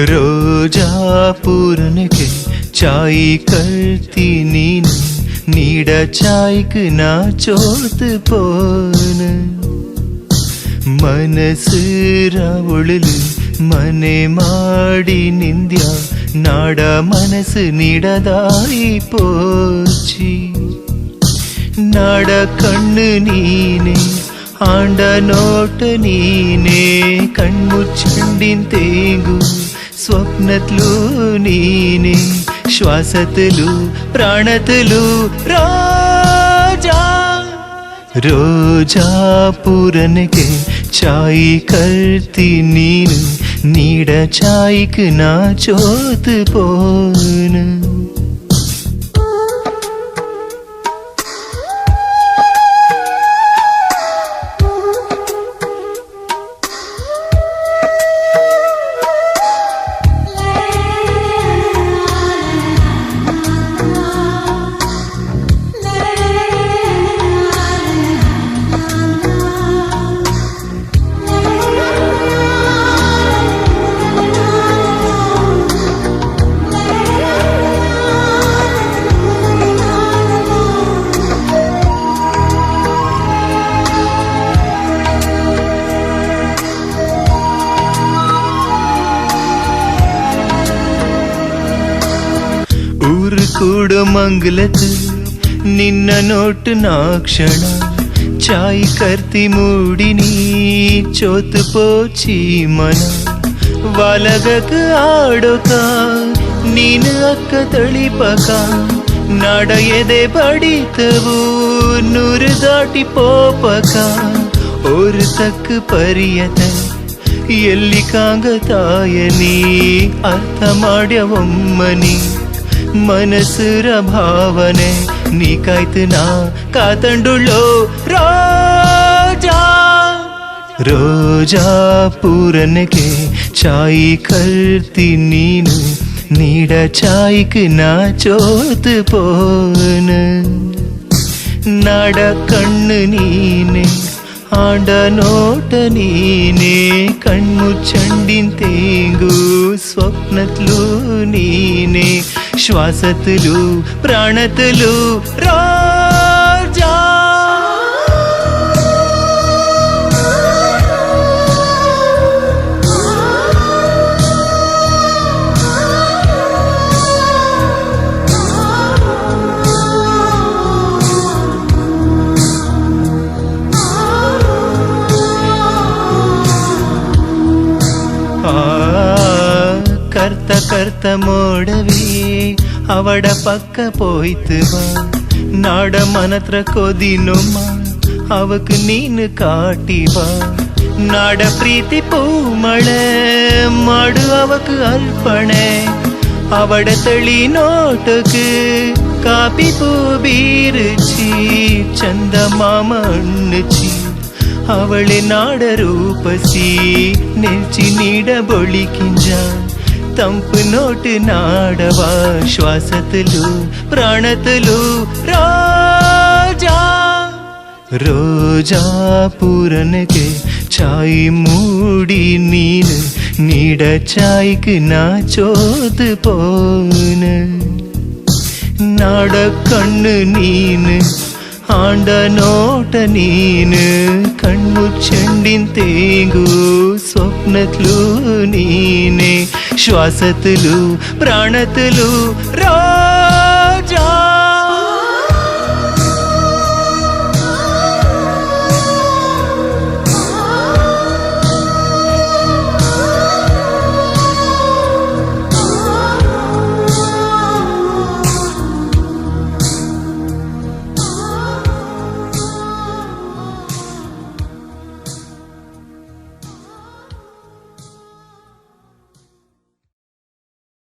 ರೋಜಾ ಪೂರನಕ್ಕೆ ಚಾಯಿ ಕರ್ತೀನಿ ನೀಡ ಚಾಯ್ಕ್ ನಾ ಚೋತ್ ಪೋನ ಮನಸ್ಸು ರಾವೊಳಲು ಮನೆ ಮಾಡಿ ನಿಂದ್ಯ ನಾಡ ಮನಸ್ಸು ನೀಡದಾಯಿ ಪೋಚಿ ನಾಡ ಕಣ್ಣು ನೀನೆ ಆಂಡ ನೋಟ ನೀನೆ ಕಣ್ಮುಚ್ಚಂಡಿನ ತೇಗು ಸ್ವಪ್ನತ್ಲು ನೀನೆ ಶ್ವಾಸತ್ಲು ಪ್ರಾಣತ್ಲು ರೋಜಾ ರೋಜಾ ಪೂರನಕ್ಕೆ ಚಾಯಿ ಕರ್ತಿ ನೀನು ನೀಡ ಚಾಯ್ಕ್ ನಾ ಚೋತ್ ಪೋನ ಕೂಡ ಮಂಗಲತ್ ನಿನ್ನ ನೋಟು ನಾ ಕ್ಷಣ ಚಾಯ್ ಕರ್ತಿ ಮೂಡಿನಿ ಚೋತ್ ಪೋಚಿ ಮನ ವಾಲಗಕ ಆಡೋಕ ನೀನು ಅಕ್ಕ ತಳಿಪಕ ನಾಡ ಎದೆ ಬಡಿತವು ನೂರು ದಾಟಿ ಪೋಪಕ ಓರ್ ತಕ್ ಪರಿಯತ ಎಲ್ಲಿ ಕಾಂಗತಾಯನಿ ಅರ್ಥ ಮಾಡ್ಯವೊಮ್ಮನಿ ಮನಸ್ಸುರ ಭಾವನೆ ನೀ ಕಾಯ್ತು ನಾ ಕಾತಂಡುಳ್ಳೋ ರೋಜಾ ರೋಜಾ ಪೂರನಕ್ಕೆ ಚಾಯಿ ಕರ್ತಿ ನೀನು ನೀಡ ಚಾಯ್ಕ್ ನಾ ಚೋತ್ ಪೋನ ನಾಡ ಕಣ್ಣು ನೀನೆ ಆಂಡ ನೋಟ ನೀನೆ ಕಣ್ಮುಚ್ಚಂಡಿನ ತೇಗು ಸ್ವಪ್ನತ್ಲು ನೀನೆ ಶ್ವಾಸತ್ಲು ಪ್ರಾಣತ್ಲು ರೋಜಾ கர்த்த கர்த்த மோடவே அவட பக்க போய்த்து வா நாட மனತ್ರ கொதினுಮ್ಮ ಅವಕ್ ನೀನು ಕಾಟಿ ಬಾ ನಾಡ ಪ್ರೀತಿ ಪೂಮಳೆ ಮಾಡು ಅವಕ್ ಅರ್ಪಣೆ ಅವಡ ತಳಿ ನೋಟಕ್ ಕಾಪಿ ಪೂ ಬೀರುಚಿ ಚಂದ ಮಾಮ ಅಣ್ಣಚಿ ಅವಳೆ ನಾಡ ರೂಪಸಿ ನೆಲ್ಚಿ ನೀಡ ಬೊಳಿಕಿಂಜ ತಂಪು ನೋಟು ನಾಡವ ಶ್ವಾಸತ್ಲು ಪ್ರಾಣತ್ಲು ರೋಜಾ ರೋಜಾ ಪೂರನಕ್ಕೆ ಚಾಯಿ ಮೂಡಿ ನೀನು ನೀಡ ಚಾಯ್ಕ್ ನಾ ಚೋತ್ ಪೋನ ನಾಡ ಕಣ್ಣು ನೀನು ಆಂಡ ನೋಟ ನೀನು ಕಣ್ಮುಚ್ಚಂಡಿನ ತೇಗು ಸ್ವಪ್ನತ್ಲು ನೀನೆ ಶ್ವಾಸತ್ಲು ಪ್ರಾಣತ್ಲು ರೋ